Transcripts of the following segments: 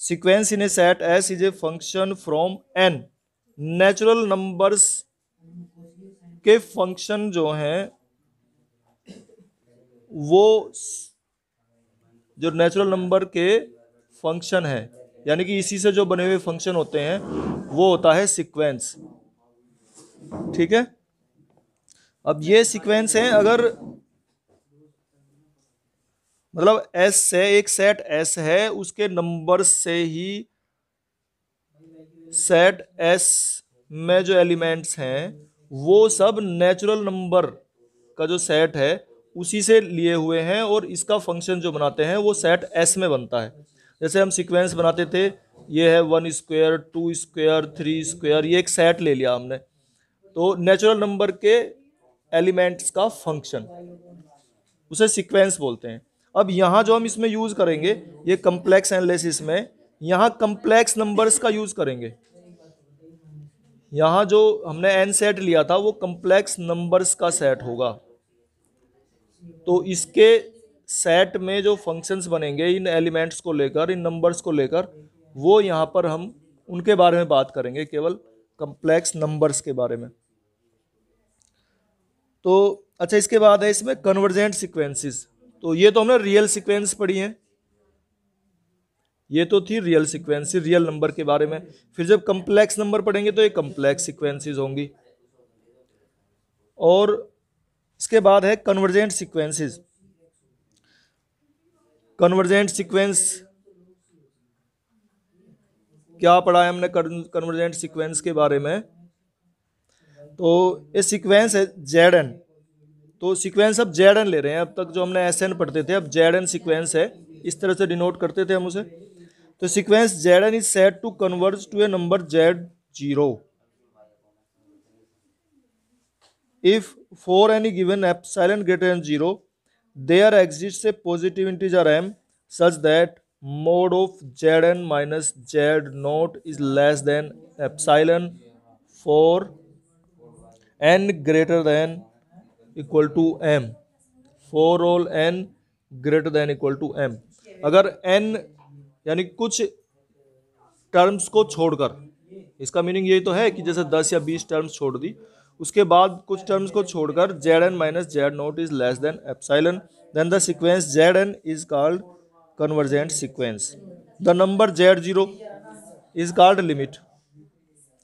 Sequence in a set S is a function from N. Natural numbers के function जो हैं वो जो नेचुरल नंबर के फंक्शन है, यानी कि इसी से जो बने हुए फंक्शन होते हैं वो होता है सीक्वेंस। ठीक है, अब ये सीक्वेंस है, अगर मतलब एस से एक सेट एस है, उसके नंबर से ही सेट एस में जो एलिमेंट्स हैं वो सब नेचुरल नंबर का जो सेट है उसी से लिए हुए हैं, और इसका फंक्शन जो बनाते हैं वो सेट एस में बनता है। जैसे हम सीक्वेंस बनाते थे, ये है 1 स्क्वायर 2 स्क्वायर 3 स्क्वायर, ये एक सेट ले लिया हमने, तो नेचुरल नंबर के एलिमेंट्स का फंक्शन, उसे सीक्वेंस बोलते हैं। अब यहाँ जो हम इसमें यूज करेंगे, ये कम्प्लेक्स एनालिसिस में यहाँ कम्प्लेक्स नंबर्स का यूज करेंगे। यहाँ जो हमने एन सेट लिया था वो कम्प्लेक्स नंबर्स का सेट होगा, तो इसके सेट में जो फंक्शंस बनेंगे इन एलिमेंट्स को लेकर, इन नंबर्स को लेकर, वो यहाँ पर हम उनके बारे में बात करेंगे, केवल कम्प्लेक्स नंबर्स के बारे में। तो अच्छा, इसके बाद है इसमें कन्वर्जेंट सीक्वेंसेस। तो ये तो हमने रियल सीक्वेंस पढ़ी है, ये तो थी रियल सीक्वेंस, रियल नंबर के बारे में। फिर जब कम्प्लेक्स नंबर पढ़ेंगे तो ये कम्प्लेक्स सीक्वेंसेस होंगी। और इसके बाद है कन्वर्जेंट सीक्वेंसेस। कन्वर्जेंट सीक्वेंस क्या पढ़ा है हमने कन्वर्जेंट सीक्वेंस के बारे में? तो ये सीक्वेंस है जेड एन, तो सीक्वेंस अब जेड एन ले रहे हैं। अब तक जो हमने एस एन पढ़ते थे, अब जेड एन सीक्वेंस है, इस तरह से डिनोट करते थे हम उसे। तो sequence Z N is said to converge to a number Z zero if for any given epsilon greater than 0 there exists a positive integer m such that mod of zn minus z naught is less than epsilon for n greater than equal to m, for all n greater than equal to m। अगर n यानी कुछ terms को छोड़कर, इसका meaning यही तो है कि जैसे 10 या 20 टर्म्स छोड़ दी, उसके बाद कुछ टर्म्स को छोड़कर Zn minus Z naught is less than epsilon, then the sequence Zn is called convergent sequence. The number Z0 is called limit.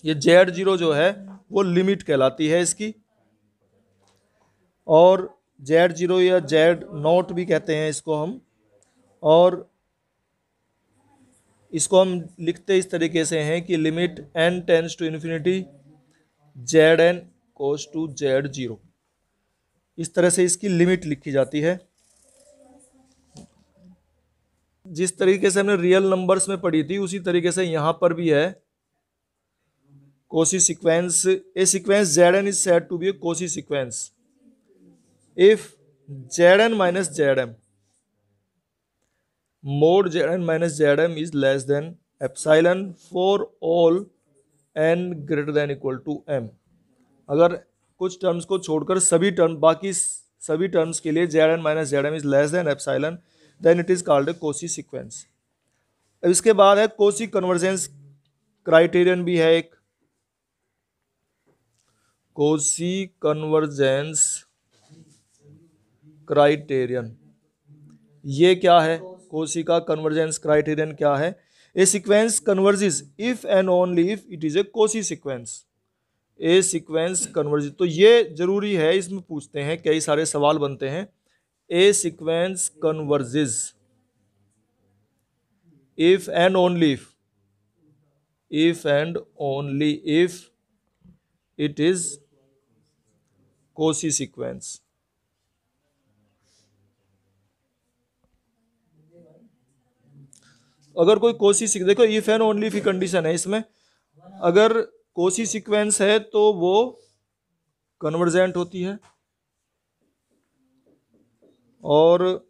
ये Z0 जो है वो लिमिट कहलाती है इसकी, और Z0 या Z0 भी कहते हैं इसको हम। और इसको हम लिखते इस तरीके से हैं कि limit n tends to infinity Zn goes to Z0, इस तरह से इसकी लिमिट लिखी जाती है। जिस तरीके से हमने रियल नंबर्स में पढ़ी थी उसी तरीके से यहां पर भी है Cauchy sequence. A sequence Zn is said to be a Cauchy sequence if Zn minus Zm mod Zn minus Zm is less than epsilon for all n greater than equal to m। अगर कुछ terms को छोड़कर सभी term, बाकी सभी terms के लिए Zn minus Zm is less than epsilon, then it is called a Cauchy sequence। अब इसके बाद है Cauchy कन्वर्जेंस क्राइटेरियन भी है एक, Cauchy कन्वर्जेंस क्राइटेरियन। ये क्या है? Cauchy का कन्वर्जेंस क्राइटेरियन क्या है? A sequence converges if and only if it is a Cauchy sequence. A sequence converges, तो ये जरूरी है, इसमें पूछते हैं, कई सारे सवाल बनते हैं। A sequence converges if and only if and only if it is Cauchy sequence. अगर कोई Cauchy, देखो इफ एंड ओनली इफ की कंडीशन है इसमें, अगर Cauchy सीक्वेंस है तो वो कन्वर्जेंट होती है, और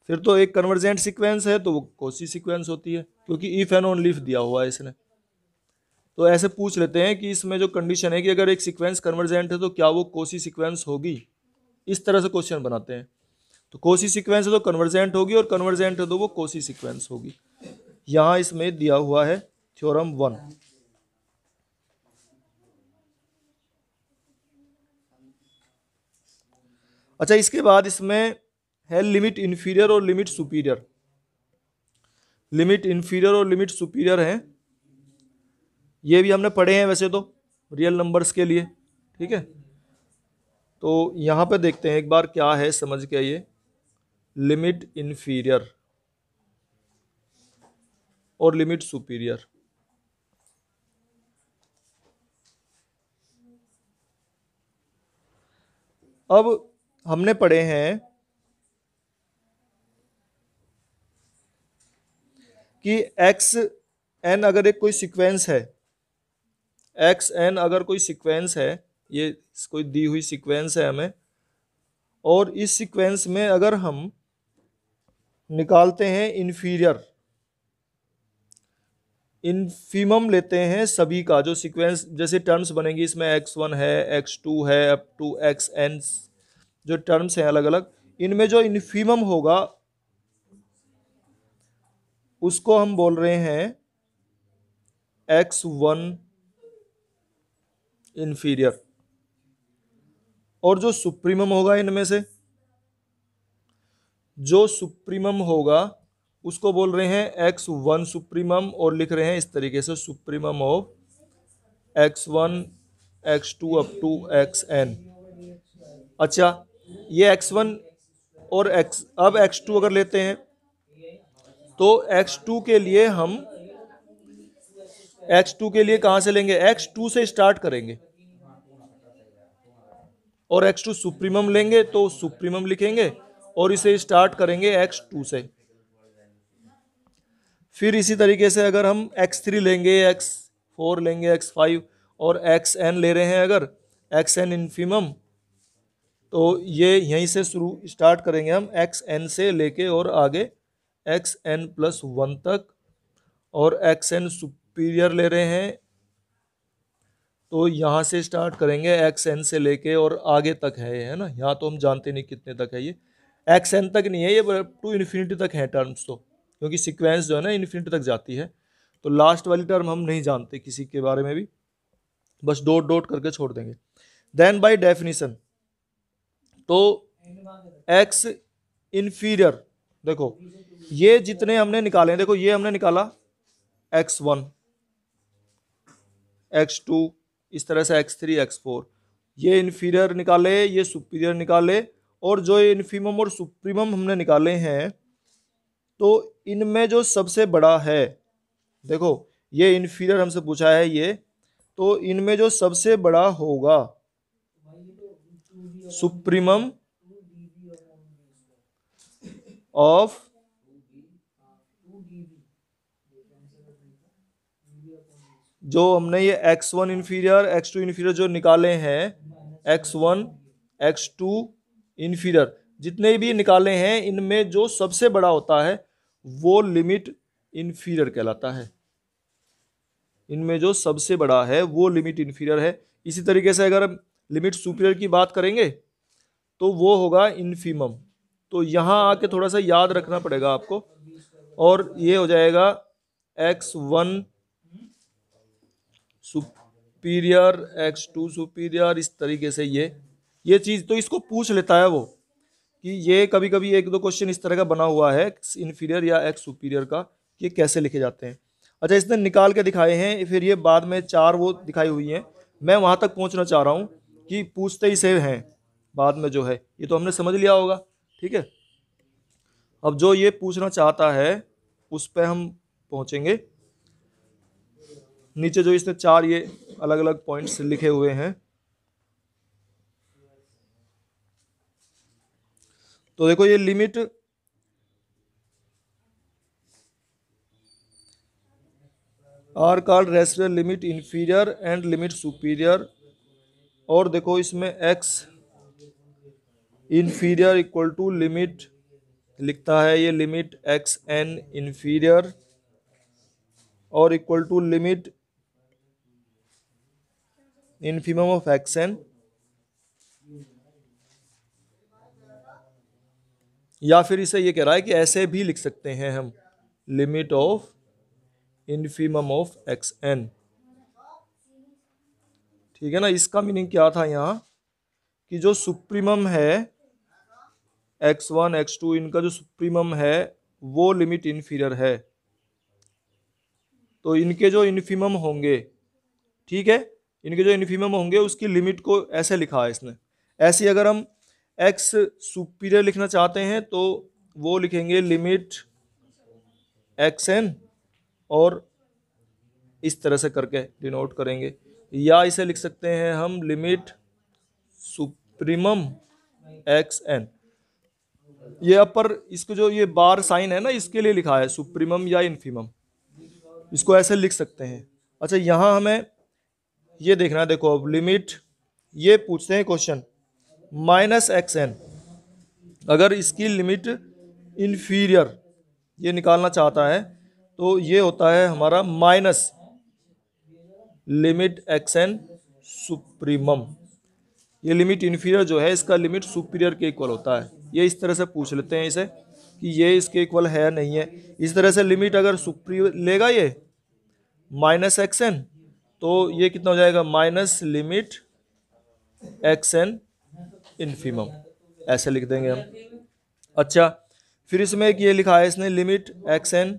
फिर तो एक कन्वर्जेंट सीक्वेंस है तो वो Cauchy सीक्वेंस होती है, क्योंकि इफ एंड ओनली इफ दिया हुआ है इसने। तो ऐसे पूछ लेते हैं कि इसमें जो कंडीशन है कि अगर एक सीक्वेंस कन्वर्जेंट है तो क्या वो Cauchy सीक्वेंस होगी, इस तरह से क्वेश्चन बनाते हैं। तो Cauchy सीक्वेंस है तो कन्वर्जेंट होगी, और कन्वर्जेंट है तो वो Cauchy सीक्वेंस होगी। यहाँ इसमें दिया हुआ है थ्योरम 1। अच्छा, इसके बाद इसमें है लिमिट इन्फीरियर और लिमिट सुपीरियर। लिमिट इन्फीरियर और लिमिट सुपीरियर है, ये भी हमने पढ़े हैं वैसे तो रियल नंबर्स के लिए, ठीक है। तो यहाँ पे देखते हैं एक बार क्या है, समझ के आइए। लिमिट इन्फीरियर और लिमिट सुपीरियर। अब हमने पढ़े हैं कि एक्स एन अगर एक कोई सीक्वेंस है, एक्स एन अगर कोई सीक्वेंस है, ये कोई दी हुई सीक्वेंस है हमें, और इस सीक्वेंस में अगर हम निकालते हैं इन्फीरियर, इन्फीमम लेते हैं सभी का, जो सीक्वेंस जैसे टर्म्स बनेंगी इसमें x1 है, x2 है, अप टू xn, जो टर्म्स हैं अलग अलग, इनमें जो इन्फीमम होगा उसको हम बोल रहे हैं x1 इन्फीरियर, और जो सुप्रीमम होगा इनमें से, जो सुप्रीमम होगा उसको बोल रहे हैं x1 सुप्रीमम, और लिख रहे हैं इस तरीके से supremum of x1 x2 up to xn। अच्छा, ये x1 और अब x2 अगर लेते हैं तो x2 के लिए हम x2 के लिए कहां से लेंगे, x2 से स्टार्ट करेंगे, और x2 सुप्रीमम लेंगे तो सुप्रीमम लिखेंगे और इसे स्टार्ट करेंगे x2 से। फिर इसी तरीके से अगर हम x3 लेंगे, x4 लेंगे, x5 और xn ले रहे हैं अगर, xn इन्फीमम, तो ये यहीं से शुरू स्टार्ट करेंगे हम xn से लेके और आगे xn+1 तक, और xn सुपीरियर ले रहे हैं तो यहाँ से स्टार्ट करेंगे xn से लेके और आगे तक है ना, यहाँ तो हम जानते नहीं कितने तक है, ये xn तक नहीं है, ये टू इन्फिनिटी तक है टर्म्स तो, क्योंकि सीक्वेंस जो है ना इन्फिनिटी तक जाती है, तो लास्ट वाली टर्म हम नहीं जानते किसी के बारे में भी, बस डॉट डॉट करके छोड़ देंगे। देन बाय डेफिनेशन, तो x इन्फीरियर, देखो ये जितने हमने निकाले हैं, देखो ये हमने निकाला x1 x2, इस तरह से x3 x4, ये इन्फीरियर निकाले, ये सुपीरियर निकाले, और जो ये इन्फीमम और सुप्रीमम हमने निकाले हैं, तो इनमें जो सबसे बड़ा है, देखो ये इन्फीरियर हमसे पूछा है ये, तो इनमें जो सबसे बड़ा होगा सुप्रीमम ऑफ जो हमने ये x1 इन्फीरियर x2 इन्फीरियर जो निकाले हैं, x1 x2 इन्फीरियर जितने भी निकाले हैं, इनमें जो सबसे बड़ा होता है वो लिमिट इन्फीरियर कहलाता है, इनमें जो सबसे बड़ा है वो लिमिट इन्फीरियर है। इसी तरीके से अगर हम लिमिट सुपीरियर की बात करेंगे तो वो होगा इन्फीमम, तो यहाँ आके थोड़ा सा याद रखना पड़ेगा आपको, और ये हो जाएगा x1 सुपीरियर x2 सुपीरियर, इस तरीके से ये चीज़ तो इसको पूछ लेता है वो, कि ये कभी कभी एक दो क्वेश्चन इस तरह का बना हुआ है इन्फीरियर या x सुपीरियर का, कि कैसे लिखे जाते हैं। अच्छा, इसने निकाल के दिखाए हैं, फिर ये बाद में चार वो दिखाई हुई हैं, मैं वहाँ तक पहुँचना चाह रहा हूँ कि पूछते ही से हैं बाद में जो है, ये तो हमने समझ लिया होगा, ठीक है। अब जो ये पूछना चाहता है उस पर हम पहुँचेंगे। नीचे जो इसने चार ये अलग अलग पॉइंट्स लिखे हुए हैं, तो देखो ये limit are called rational limit inferior and limit superior, और देखो इसमें x inferior equal to limit लिखता है, ये लिमिट xn इन्फीरियर और equal to limit infimum of xn, या फिर इसे ये कह रहा है कि ऐसे भी लिख सकते हैं हम, limit of infimum of X N. ठीक है ना, इसका मीनिंग क्या था यहाँ कि जो सुप्रीमम है x1 x2, इनका जो सुप्रीमम है वो लिमिट इन्फीरियर है, तो इनके जो इन्फीमम होंगे, ठीक है, इनके जो इन्फीमम होंगे उसकी लिमिट को ऐसे लिखा है इसने। ऐसे अगर हम x सुपीरियर लिखना चाहते हैं तो वो लिखेंगे लिमिट एक्स एन, और इस तरह से करके डिनोट करेंगे, या इसे लिख सकते हैं हम लिमिट सुप्रीमम एक्स एन। ये अपर, इसको जो ये बार साइन है ना, इसके लिए लिखा है सुप्रीमम या इन्फीमम, इसको ऐसे लिख सकते हैं। अच्छा, यहां हमें ये देखना है, देखो अब लिमिट, ये पूछते हैं क्वेश्चन माइनस एक्स एन, अगर इसकी लिमिट इन्फीरियर ये निकालना चाहता है तो ये होता है हमारा minus limit X N supremum. ये लिमिट इन्फीरियर जो है इसका लिमिट सुपीरियर के इक्वल होता है। ये इस तरह से पूछ लेते हैं इसे कि ये इसके इक्वल है नहीं है। इस तरह से लिमिट अगर सुपीरियर लेगा ये माइनस एक्स एन, तो ये कितना हो जाएगा minus limit X N infimum, ऐसे लिख देंगे हम। अच्छा, फिर इसमें एक ये लिखा है इसने लिमिट एक्स एन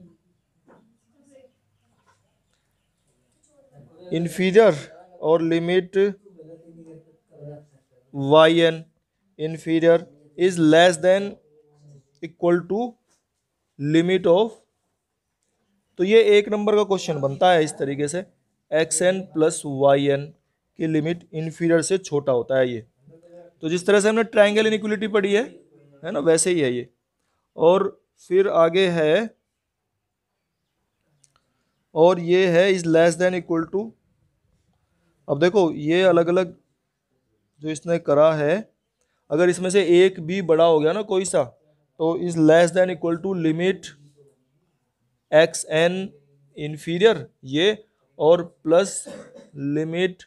इन्फीरियर और limit Y N inferior is less than equal to limit of, तो ये एक नंबर का क्वेश्चन बनता है इस तरीके से, X N plus Y N की लिमिट इन्फीरियर से छोटा होता है ये। तो जिस तरह से हमने ट्रायंगल इनइक्वालिटी पढ़ी है ना, वैसे ही है ये। और फिर आगे है, और ये है is less than equal to, अब देखो ये अलग अलग जो इसने करा है, अगर इसमें से एक भी बड़ा हो गया ना कोई सा, तो is less than equal to limit X N inferior ये, और plus limit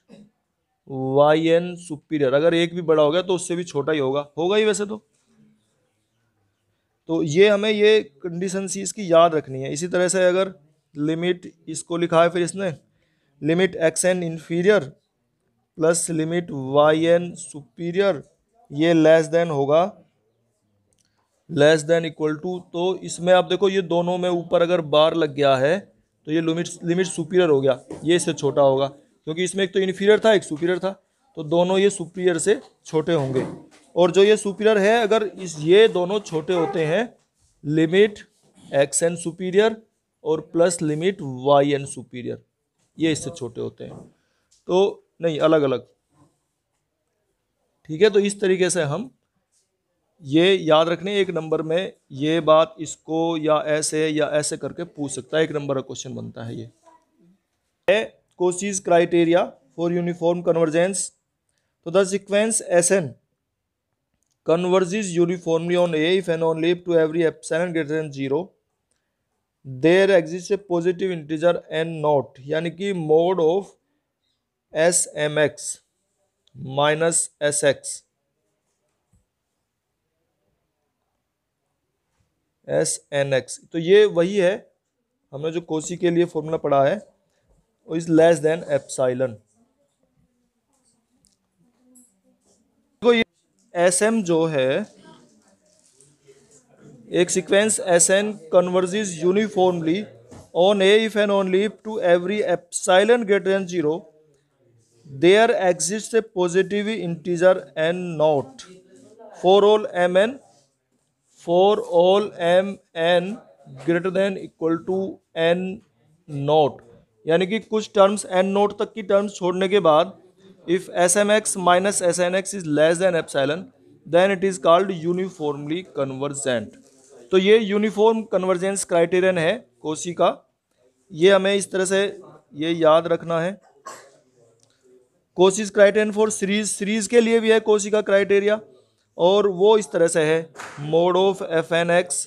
Y N superior, अगर एक भी बड़ा हो गया तो उससे भी छोटा ही होगा ही वैसे तो ये हमें ये कंडीशन सी इसकी याद रखनी है। इसी तरह से अगर लिमिट इसको लिखा है फिर इसने limit X N inferior plus limit Y N superior, ये लेस देन होगा लेस देन इक्वल टू, तो इसमें आप देखो ये दोनों में ऊपर अगर बार लग गया है तो ये लिमिट सुपीरियर हो गया, ये इससे छोटा होगा, क्योंकि इसमें एक तो इन्फीरियर था एक सुपीरियर था, तो दोनों ये सुपीरियर से छोटे होंगे। और जो ये सुपीरियर है, अगर ये दोनों छोटे होते हैं लिमिट एक्स एन सुपीरियर और plus limit Y N superior, ये इससे छोटे होते हैं, तो नहीं अलग अलग। ठीक है, तो इस तरीके से हम ये याद रखने, एक नंबर में ये बात इसको या ऐसे करके पूछ सकता है, एक नंबर का क्वेश्चन बनता है ये। Cauchy's criteria for uniform convergence, तो the sequence Sn converges uniformly on A if and only if to every epsilon greater than 0 there exists a positive integer n naught, यानी कि mod of smx minus sx snx, तो ये वही है हमने जो कोसी के लिए फॉर्मूला पढ़ा है, वो इज लेस देन एप्सिलॉन। तो ये Sm जो है, एक sequence Sn converges uniformly on A if and only if to every epsilon greater than 0 there exists a positive integer n naught for all mn greater than equal to n naught, यानी कि कुछ terms n note तक की terms छोड़ने के बाद if smx minus snx is less than epsilon then it is called uniformly convergent. तो ये यूनिफॉर्म कन्वर्जेंस क्राइटेरियन है कोसी का, ये हमें इस तरह से ये याद रखना है। कोसीज क्राइटेरियन फॉर सीरीज के लिए भी है कोसी का क्राइटेरिया, और वो इस तरह से है mod of F N X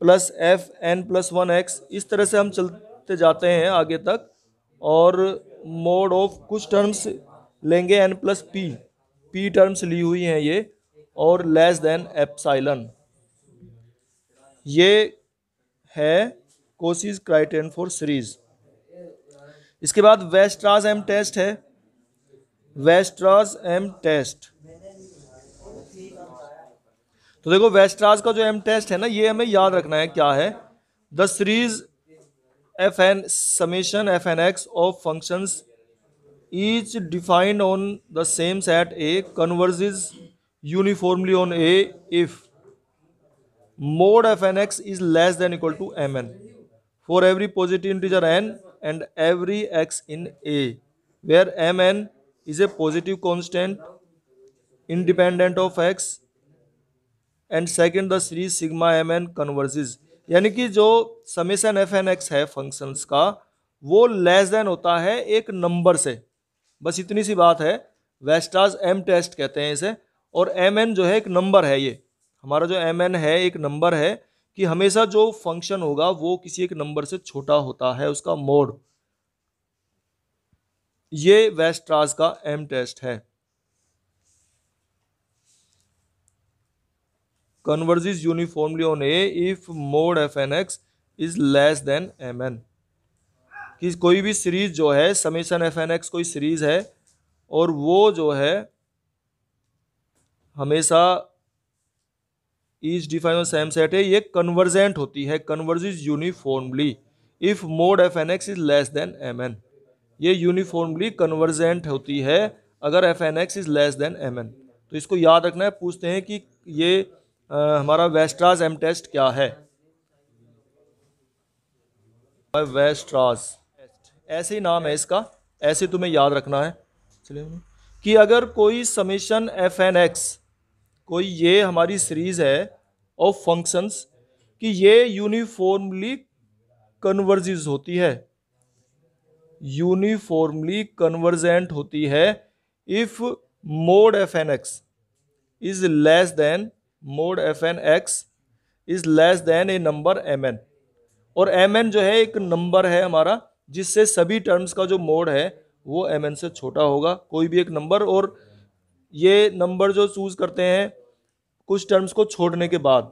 plus F N plus one X, इस तरह से हम चलते जाते हैं आगे तक, और मोड ऑफ कुछ टर्म्स लेंगे एन प्लस पी टर्म्स ली हुई हैं ये, और लेस देन एप्सिलॉन, ये है कोशीज क्राइटेरियन फॉर सीरीज। इसके बाद वेस्ट्रास एम टेस्ट है। वेस्ट्रास एम टेस्ट, तो देखो वेस्ट्रास का जो एम टेस्ट है ना, ये हमें याद रखना है क्या है। The series F N summation F N X of functions each defined on the same set A converges uniformly on A if mod f n x is less than equal to mn for every positive integer n and every x in A, where mn is a positive constant independent of x and second the series sigma mn converges। यानी कि जो summation F N x है functions का, वो less than होता है एक number से, बस इतनी सी बात है। वेस्टास एम टेस्ट कहते हैं इसे। और एम एन जो है एक नंबर है, ये हमारा जो एम एन है एक नंबर है कि हमेशा जो फंक्शन होगा वो किसी एक नंबर से छोटा होता है, उसका मोड। ये वेस्टास का एम टेस्ट है। Converges uniformly on A if mod F N X is less than M N. कि कोई भी सीरीज जो है समेशन एफ एन एक्स कोई सीरीज है और वो जो है हमेशा ईच डिफाइन सेम सेट है, ये कन्वर्जेंट होती है, converges uniformly if mod F N X is less than M N. ये यूनिफॉर्मली कन्वर्जेंट होती है अगर F N X is less than M N. तो इसको याद रखना है। पूछते हैं कि ये हमारा वेस्ट्रास एम टेस्ट क्या है। वेस्ट्रास ऐसे ही नाम है इसका, ऐसे तुम्हें याद रखना है। चलिए कि अगर कोई समेशन एफ एन एक्स, कोई ये हमारी सीरीज है ऑफ फंक्शंस, कि ये यूनिफॉर्मली कन्वर्जेस होती है, यूनिफॉर्मली कन्वर्जेंट होती है if mod F N X is less than, mod F N X is less than a number M N. और एम एन जो है एक नंबर है हमारा, जिससे सभी टर्म्स का जो मोड है वो एम एन से छोटा होगा, कोई भी एक नंबर। और ये नंबर जो चूज करते हैं कुछ टर्म्स को छोड़ने के बाद,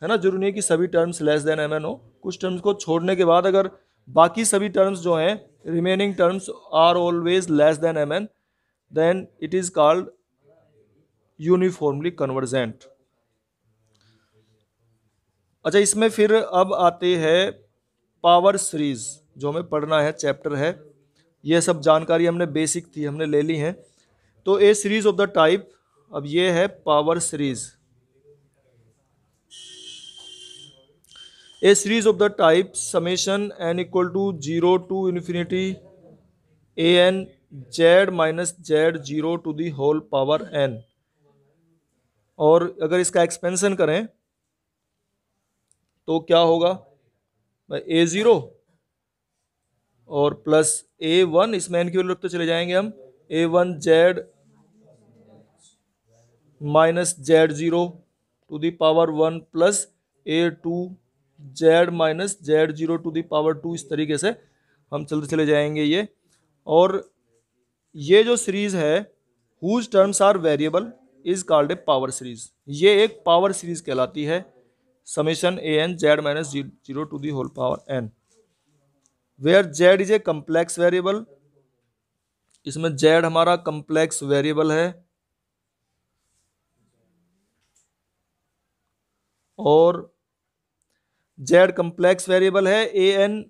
है ना, जरूरी नहीं है कि सभी terms less than M N हो, कुछ टर्म्स को छोड़ने के बाद अगर बाकी सभी टर्म्स जो हैं remaining terms are always less than M N, then it is called uniformly convergent. अच्छा, इसमें फिर अब आते हैं पावर सीरीज, जो हमें पढ़ना है चैप्टर है। ये सब जानकारी हमने बेसिक थी हमने ले ली है। तो a series of the type, अब ये है power series. A series of the type summation n equal to 0 to infinity a N Z minus z 0 to the whole power n. और अगर इसका एक्सपेंशन करें तो क्या होगा, ए जीरो और प्लस ए वन, इसमें एन की वैल्यू रखते चले जाएंगे हम, a one z minus Z zero to the power one plus A two Z minus Z zero to the power two. इस तरीके से हम चलते चले जाएंगे ये। और ये जो सीरीज है whose terms are variable is called a power series. ये एक पावर सीरीज कहलाती है, summation A N Z minus zero to the whole power N, where Z is a complex variable. इसमें जेड हमारा कम्प्लेक्स वेरिएबल है और जेड कम्प्लेक्स वेरिएबल है, ए एन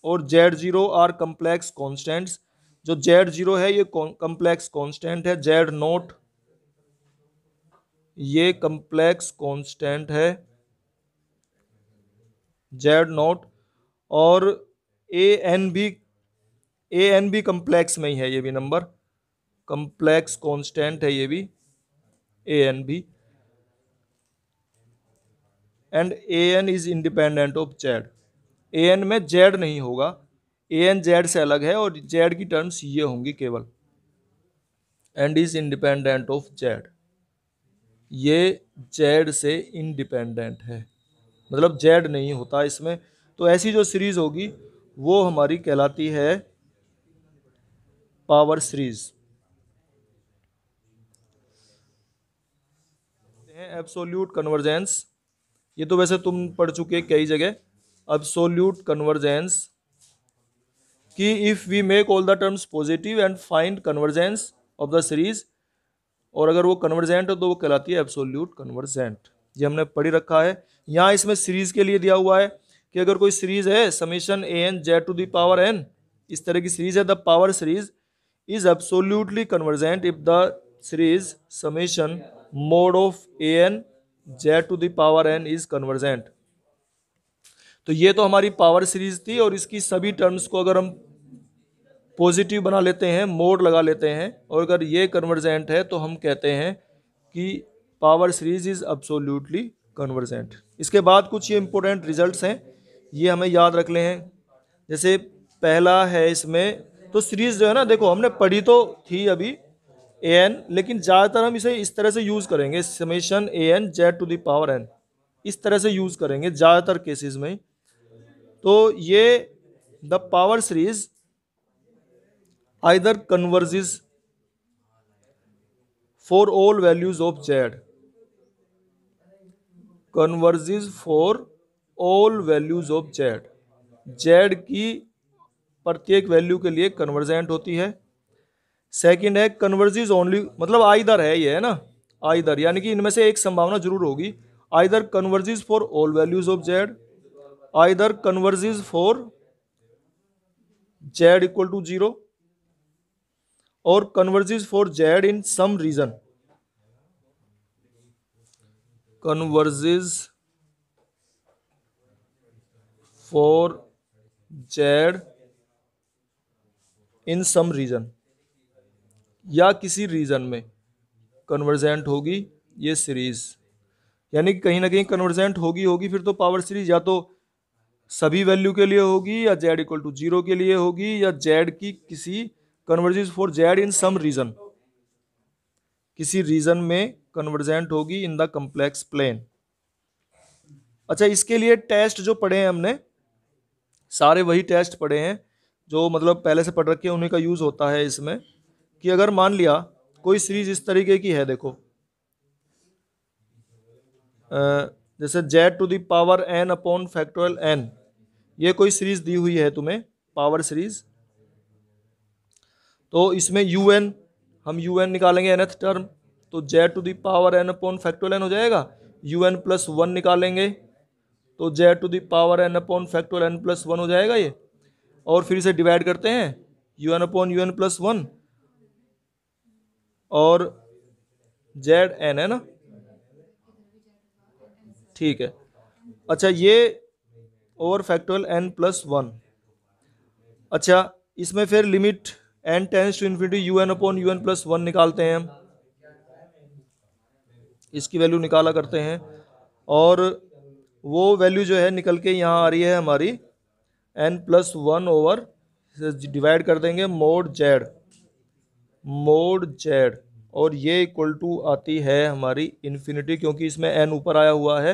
और Z zero are complex constants. जो जेड जीरो है ये कम्प्लेक्स कॉन्स्टेंट है, जेड नोट ये कम्प्लेक्स कॉन्स्टेंट है, जेड नोट। और ए एन भी कम्प्लेक्स में ही है, ये भी नंबर कम्प्लेक्स कॉन्स्टेंट है, ये भी ए एन भी। And A N is independent of Z. A N में जेड नहीं होगा, ए एन जेड से अलग है और जेड की टर्म्स ये होंगी केवल। And is independent of Z, ये जेड से इंडिपेंडेंट है, मतलब जेड नहीं होता इसमें। तो ऐसी जो सीरीज होगी वो हमारी कहलाती है पावर सीरीज। एब्सोल्यूट कन्वर्जेंस, ये तो वैसे तुम पढ़ चुके कई जगह। absolute convergence कि if we make all the terms positive and find convergence of the series, और अगर वो कन्वर्जेंट हो तो वो कहलाती है एब्सोल्यूट कन्वर्जेंट। ये हमने पढ़ी रखा है। यहाँ इसमें सीरीज के लिए दिया हुआ है कि अगर कोई सीरीज है summation A N Z to the power N, इस तरह की सीरीज है, the power series is absolutely convergent if the series summation mod of A N Z to the power N is convergent. तो ये तो हमारी power series थी, और इसकी सभी टर्म्स को अगर हम पॉजिटिव बना लेते हैं, मोड लगा लेते हैं, और अगर ये कन्वर्जेंट है तो हम कहते हैं कि power series is absolutely convergent. इसके बाद कुछ ये इंपॉर्टेंट रिजल्ट्स हैं, ये हमें याद रख ले हैं। जैसे पहला है इसमें, तो सीरीज जो है ना, देखो हमने पढ़ी तो थी अभी ए एन, लेकिन ज़्यादातर हम इसे इस तरह से यूज़ करेंगे, summation A N Z to the power N, इस तरह से यूज़ करेंगे ज़्यादातर केसेस में। तो ये the power series either converges for all values of z, converges for all values of z, z की प्रत्येक वैल्यू के लिए कन्वर्जेंट होती है। सेकंड है कन्वर्जेस ओनली, मतलब आइदर है ये, है ना, आइदर, यानी कि इनमें से एक संभावना जरूर होगी। Either converges for all values of z, either converges for z equal to 0, और converges for z in some region, converges for z in some region, या किसी रीजन में कन्वर्जेंट होगी ये सीरीज, यानी कि कहीं ना कहीं कन्वर्जेंट होगी। फिर तो पावर सीरीज या तो सभी वैल्यू के लिए होगी, या z इक्वल टू 0 के लिए होगी, या z की किसी converges for z in some region, किसी रीजन में कन्वर्जेंट होगी इन द कम्प्लेक्स प्लेन। अच्छा, इसके लिए टेस्ट जो पढ़े हैं हमने, सारे वही टेस्ट पढ़े हैं जो मतलब पहले से पढ़ रखे हैं, उन्हीं का यूज होता है इसमें। कि अगर मान लिया कोई सीरीज इस तरीके की है, देखो जैसे z to the power n upon factorial n, ये कोई सीरीज दी हुई है तुम्हें, पावर सीरीज। तो इसमें un, हम un निकालेंगे nth टर्म, तो z to the power n upon factorial n हो जाएगा। un प्लस 1 निकालेंगे तो z to the power n upon factorial n plus 1 हो जाएगा ये। और फिर इसे डिवाइड करते हैं, un अपॉन un प्लस 1 और zn, है ना, ठीक है। अच्छा, ये ओवर फैक्टोरियल n प्लस 1। अच्छा, इसमें फिर limit n tends to infinity un upon un plus 1 निकालते हैं हम, इसकी वैल्यू निकाला करते हैं, और वो वैल्यू जो है निकल के यहाँ आ रही है हमारी n प्लस 1 ओवर, डिवाइड कर देंगे मोड z, और ये इक्वल टू आती है हमारी इन्फिनिटी, क्योंकि इसमें n ऊपर आया हुआ है,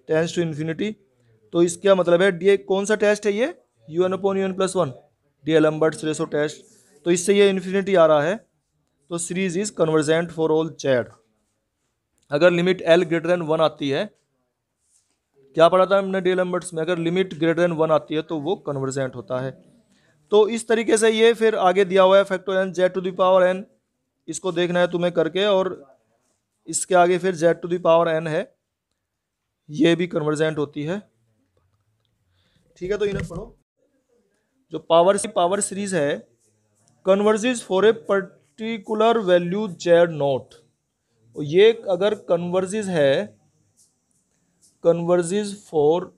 टेंस टू इन्फिनिटी। तो इसका मतलब है ये कौन सा टेस्ट है, ये un upon un plus 1, D'Alembert's ratio test. तो इससे ये इन्फिनिटी आ रहा है, तो series is convergent for all z। अगर लिमिट l ग्रेटर देन 1 आती है, क्या पढ़ा था हमने डीएलम्बर्ट्स में, अगर लिमिट ग्रेटर देन 1 आती है तो वो कन्वर्जेंट होता है। तो इस तरीके से ये फिर आगे दिया हुआ है factorial z to the power n, इसको देखना है तुम्हें करके, और इसके आगे फिर z to the power n है, ये भी कन्वर्जेंट होती है। ठीक है, तो इन्हें पढ़ो। जो पावर सीरीज है, converges for a particular value z not, ये अगर कन्वर्जेस है, converges for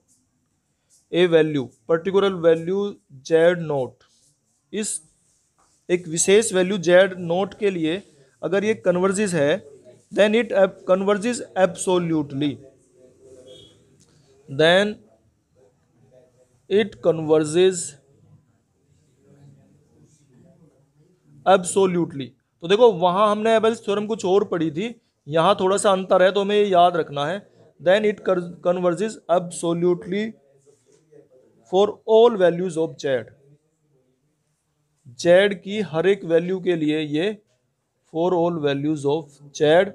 a value particular value z not, इस एक विशेष वैल्यू z नॉट के लिए अगर ये कन्वर्जेस है, then it converges absolutely, then it converges absolutely. तो देखो वहां हमने एबेल्स थ्योरम कुछ और पढ़ी थी, यहां थोड़ा सा अंतर है, तो हमें ये याद रखना है। Then it converges absolutely for all values of z की हर एक वैल्यू के लिए ये for all values of z,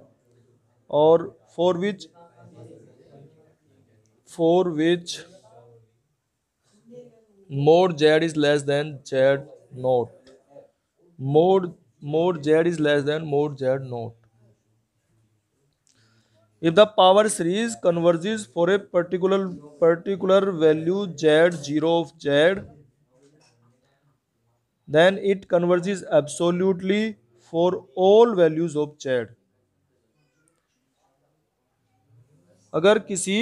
और for which mod z is less than z naught. Mod z is less than mod z naught. If the power series converges for a particular value z0 of z, then it converges absolutely for all values of z. अगर किसी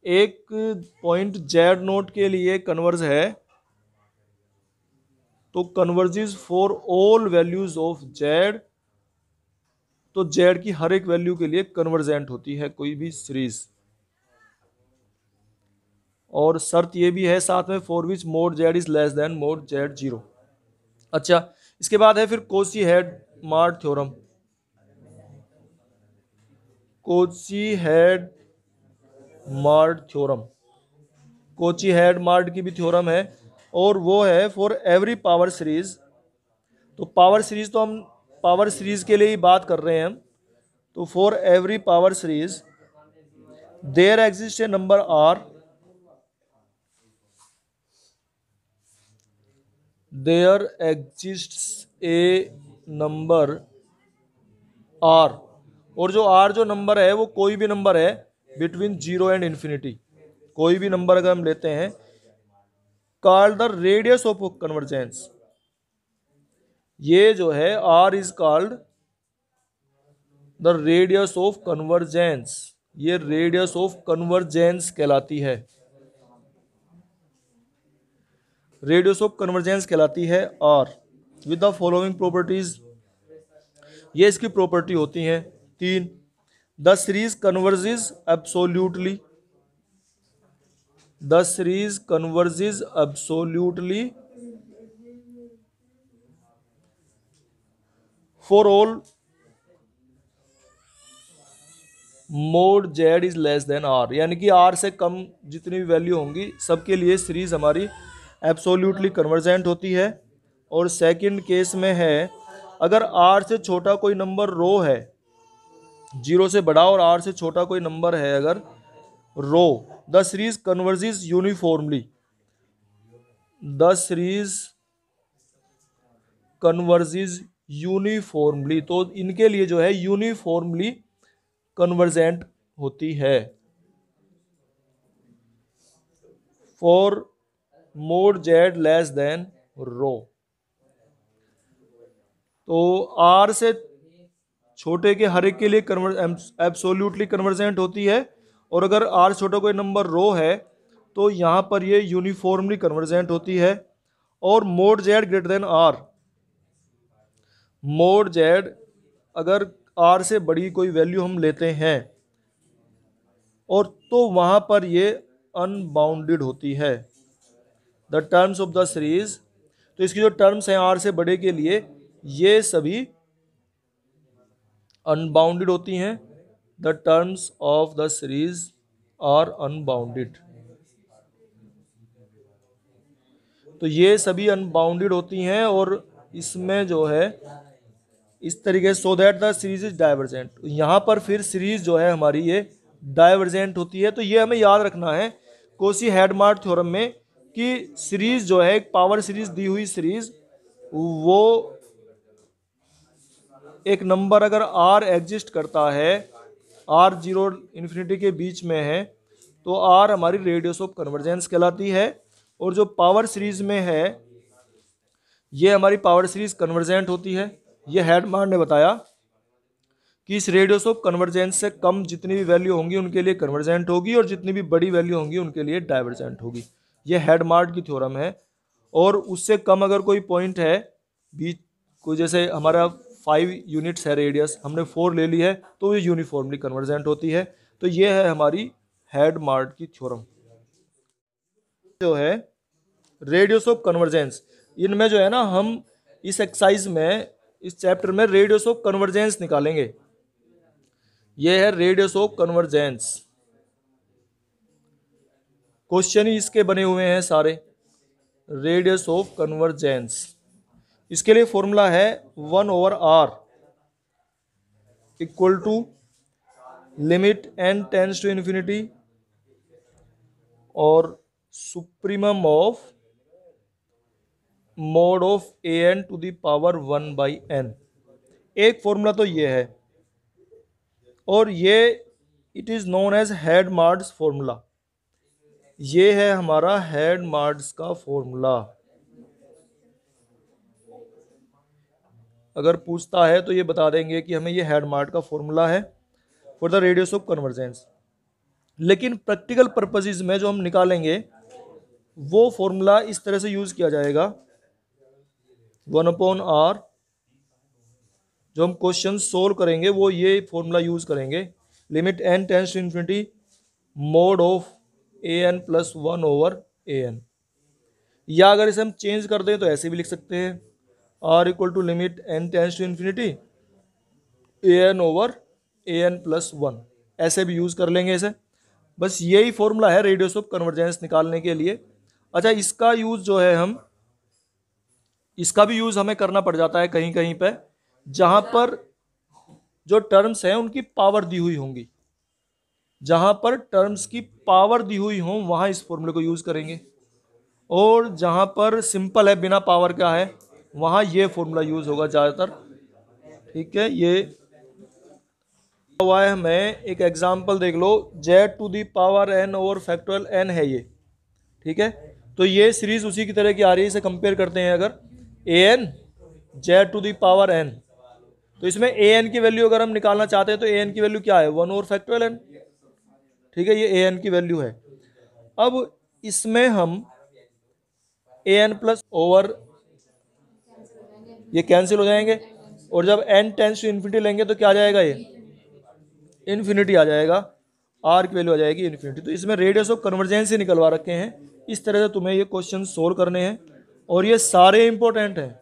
एक point z note के लिए converge है तो converges for all values of z, तो z की हर एक वैल्यू के लिए कन्वर्जेंट होती है कोई भी सीरीज। और शर्त ये भी है साथ में, for which mod z is less than mod z0। अच्छा, इसके बाद है फिर Cauchy Hadamard theorem. Cauchy Hadamard theorem, Cauchy Hadamard की भी थ्योरम है, और वो है फॉर एवरी पावर सीरीज। तो पावर सीरीज तो हम पावर सीरीज के लिए ही बात कर रहे हैं हम। तो for every power series there exist a number R, there exists a number R, और जो आर जो नंबर है वो कोई भी नंबर है बिटवीन जीरो एंड इन्फिनिटी, कोई भी नंबर अगर हम लेते हैं, called the radius of convergence. ये जो है R is called the radius of convergence, ये रेडियस ऑफ कन्वर्जेंस कहलाती है, रेडियस ऑफ कन्वर्जेंस कहलाती है R, with the following properties. ये इसकी प्रॉपर्टी होती हैं 3। The series converges absolutely, the series converges absolutely for all mod Z is less than R, यानी कि आर से कम जितनी भी वैल्यू होंगी सबके लिए सीरीज हमारी एब्सोल्यूटली कन्वर्जेंट होती है। और सेकंड केस में है, अगर आर से छोटा कोई नंबर रो है, जीरो से बड़ा और आर से छोटा कोई नंबर है अगर rho, the series converges uniformly, the series converges uniformly, तो इनके लिए जो है यूनिफॉर्मली कन्वर्जेंट होती है। For mod z less than rho, तो आर से छोटे के हर एक के लिए एब्सोल्यूटली कन्वर्जेंट होती है, और अगर आर छोटा कोई नंबर रो है तो यहां पर ये यूनिफॉर्मली कन्वर्जेंट होती है। और mod Z greater than R, mod Z अगर आर से बड़ी कोई वैल्यू हम लेते हैं और तो वहां पर ये अनबाउंडेड होती है। The terms of the series, तो इसकी जो टर्म्स हैं आर से बड़े के लिए ये सभी अनबाउंडेड होती हैं। The terms of the series are unbounded, तो ये सभी अनबाउंडेड होती हैं, और इसमें जो है इस तरीके से, so that the series is divergent, यहाँ पर फिर सीरीज जो है हमारी ये डाइवर्जेंट होती है। तो ये हमें याद रखना है कोशी हेडमार्ट थ्योरम में कि सीरीज जो है एक पावर सीरीज दी हुई सीरीज, वो एक नंबर अगर आर एग्जिस्ट करता है, आर जीरो इन्फिनिटी के बीच में है, तो आर हमारी रेडियस ऑफ कन्वर्जेंस कहलाती है। और जो पावर सीरीज में है ये हमारी पावर सीरीज कन्वर्जेंट होती है। ये हेडमार्ट ने बताया कि इस रेडियस ऑफ कन्वर्जेंस से कम जितनी भी वैल्यू होंगी उनके लिए कन्वर्जेंट होगी, और जितनी भी बड़ी वैल्यू होंगी उनके लिए डाइवर्जेंट होगी। ये हेडमार्ट की थ्योरम है। और उससे कम अगर कोई पॉइंट है बीच, कोई जैसे हमारा 5 यूनिट्स है रेडियस, हमने 4 ले ली है, तो ये यूनिफॉर्मली कन्वर्जेंट होती है। तो ये है हमारी हेडमार्ट की थ्योरम। जो है रेडियस ऑफ कन्वर्जेंस, इनमें जो है ना हम इस एक्सरसाइज में, इस चैप्टर में रेडियस ऑफ कन्वर्जेंस निकालेंगे। ये है रेडियस ऑफ कन्वर्जेंस, क्वेश्चन ही इसके बने हुए हैं सारे। रेडियस ऑफ कन्वर्जेंस, इसके लिए फॉर्मूला है 1/r equal to limit n tends to infinity और supremum of mod of an to the power 1/n। एक फॉर्मूला तो ये है, और ये it is known as Hadamard's formula. ये है हमारा हेडमार्ड्स का फॉर्मूला। अगर पूछता है तो ये बता देंगे कि हमें ये हेडमार्ड का फॉर्मूला है for the radius of convergence. लेकिन प्रैक्टिकल पर्पसेस में जो हम निकालेंगे वो फॉर्मूला इस तरह से यूज किया जाएगा, 1/r। जो हम क्वेश्चन सोल्व करेंगे वो ये फॉर्मूला यूज करेंगे, limit n tends to infinity mod of an plus 1/an। या अगर इसे हम चेंज कर दें तो ऐसे भी लिख सकते हैं, r equal to limit n tends to infinity an/an plus 1। ऐसे भी यूज कर लेंगे इसे। बस यही फॉर्मूला है रेडियस ऑफ कन्वर्जेंस निकालने के लिए। अच्छा, इसका यूज जो है इसका भी यूज हमें करना पड़ जाता है कहीं कहीं पे, जहां पर जो टर्म्स हैं उनकी पावर दी हुई होंगी। जहां पर टर्म्स की पावर दी हुई हो वहां इस फॉर्मूले को यूज करेंगे, और जहां पर सिंपल है बिना पावर का है वहां ये फॉर्मूला यूज होगा ज्यादातर। ठीक है, ये हुआ है। हमें एक एग्जांपल देख लो, z to the power n over factorial n है ये। ठीक है, तो ये सीरीज उसी की तरह की आ रही है। इसे कंपेयर करते हैं, अगर an z to the power n, तो इसमें an की वैल्यू अगर हम निकालना चाहते हैं तो an की वैल्यू क्या है, 1 ओवर फैक्टोरियल n। ठीक है, ये an की वैल्यू है। अब इसमें हम an प्लस ओवर ये कैंसिल हो जाएंगे, और जब n टेंस टू इन्फिनिटी लेंगे तो क्या आ जाएगा, ये इन्फिनिटी आ जाएगा, r की वैल्यू आ जाएगी इन्फिनिटी। तो इसमें रेडियस ऑफ कन्वर्जेंस ही निकलवा रखे हैं। इस तरह से तुम्हें ये क्वेश्चन सोल्व करने हैं, और ये सारे इंपॉर्टेंट हैं।